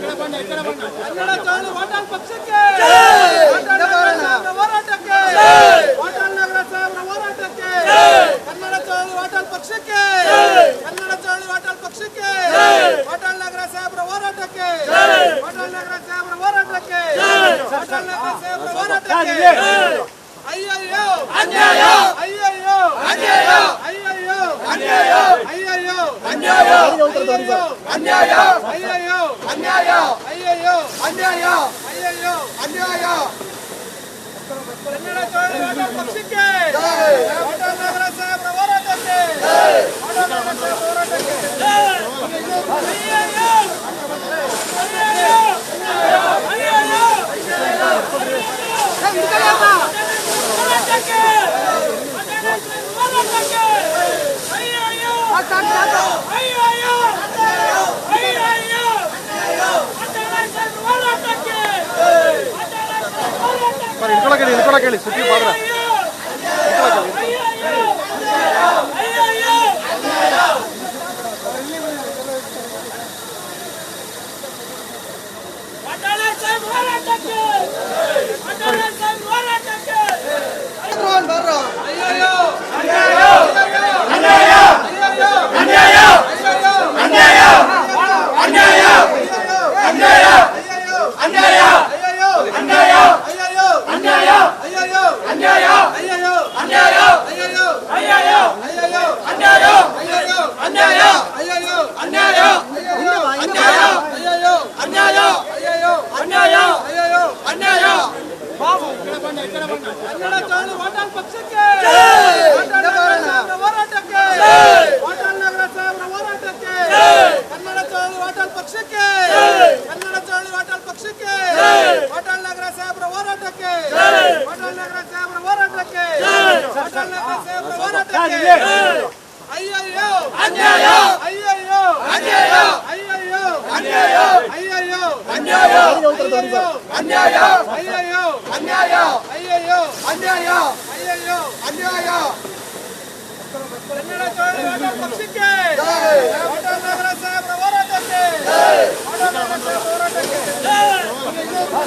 ಕನ್ನಡ ಚಳವಳಿ ವಾಟಾಳ್ ಪಕ್ಷಕ್ಕೆ ಹೋರಾಟಕ್ಕೆ ವಾಟಾಳ್ ನಗರ ಸಾಹೇಬ್ರ ಹೋರಾಟಕ್ಕೆ ಕನ್ನಡ ಚಳವಳಿ ವಾಟಾಳ್ ಪಕ್ಷಕ್ಕೆ ಕನ್ನಡ ಚಳವಳಿ ವಾಟಾಳ್ ಪಕ್ಷಕ್ಕೆ ವಾಟಾಳ್ ನಗರ ಸಾಹೇಬ್ರ ಹೋರಾಟಕ್ಕೆ ವಾಟಾಳ್ ನಗರ ಸಾಹೇಬ್ರ ಹೋರಾಟಕ್ಕೆ ವಾಟಾಳ್ ನಗರ ಸಾಹೇಬ್ರ ಹೋರಾಟಕ್ಕೆ ಅಯ್ಯಯ್ಯೋ ಅನ್ಯಾಯ ಅಯ್ಯಯ್ಯೋ ಅನ್ಯಾಯ ಅಯ್ಯಯ್ಯೋ ಅನ್ಯಾಯ ಅಯ್ಯಯ್ಯೋ ಅನ್ಯಾಯ ಅಯ್ಯಯ್ಯೋ ಅನ್ಯಾಯ ಅಯ್ಯಯ್ಯೋ ಅನ್ಯಾಯ ಅಯ್ಯಯ್ಯೋ ಅನ್ಯಾಯ ಅಯ್ಯಯ್ಯೋ ಅನ್ಯಾಯ ಕನ್ನಡ ಚಳವಳಿ ವಾಟಾಳ್ ಪಕ್ಷಕ್ಕೆ ವಾಟಾಳ್ ನಗರ ಸಾಹೇಬ್ರ ಹೋರಾಟಕ್ಕೆ ವಾಟಾಳ್ ನಗರ ಸಾಹೇಬ್ರ ಹೋರಾಟಕ್ಕೆ ಅಯ್ಯಯ್ಯೋ ಅಯ್ಯಯ್ಯೋ ಅಯ್ಯಯ್ಯೋ ಕೇಳಿ ಸುದ್ದಿ ಪಾತ್ರ ಕನ್ನಡ ಚಳವಳಿ ವಾಟಾಳ್ ಪಕ್ಷಕ್ಕೆ ಹೋರಾಟಕ್ಕೆ ವಾಟಾಳ್ ನಗರ ಸಾಹೇಬ್ರ ಹೋರಾಟಕ್ಕೆ ಕನ್ನಡ ಚಳವಳಿ ವಾಟಾಳ್ ಪಕ್ಷಕ್ಕೆ ಕನ್ನಡ ಚಳವಳಿ ವಾಟಾಳ್ ಪಕ್ಷಕ್ಕೆ ವಾಟಾಳ್ ನಗರ ಸಾಹೇಬ್ರ ಹೋರಾಟಕ್ಕೆ ವಾಟಾಳ್ ನಗರ ಸಾಹೇಬ್ರ ಹೋರಾಟಕ್ಕೆ ವಾಟಾಳ್ ನಗರ ಸಾಹೇಬ್ರ ಹೋರಾಟಕ್ಕೆ ಅಯ್ಯಯ್ಯೋ ಅನ್ಯಾಯ ಅಯ್ಯಯ್ಯೋ ಅನ್ಯಾಯ ಅಯ್ಯಯ್ಯೋ ಅನ್ಯಾಯ ಅಯ್ಯಯ್ಯೋ ಅನ್ಯಾಯ ಅಯ್ಯಯ್ಯೋ ಅನ್ಯಾಯ ಅಯ್ಯಯ್ಯೋ ಅನ್ಯಾಯ ಅಯ್ಯಯ್ಯೋ ಅನ್ಯಾಯ ಅಯ್ಯಯ್ಯೋ ಅನ್ಯಾಯ ಕನ್ನಡ ಚಳವಳಿ ವಾಟಾಳ್ ಪಕ್ಷಕ್ಕೆ ವಾಟಾಳ್ ನಗರ ಸಾಹೇಬ್ರ ಹೋರಾಟಕ್ಕೆ ವಾಟಾಳ್ ನಗರ ಸಾಹೇಬ್ರ ಹೋರಾಟಕ್ಕೆ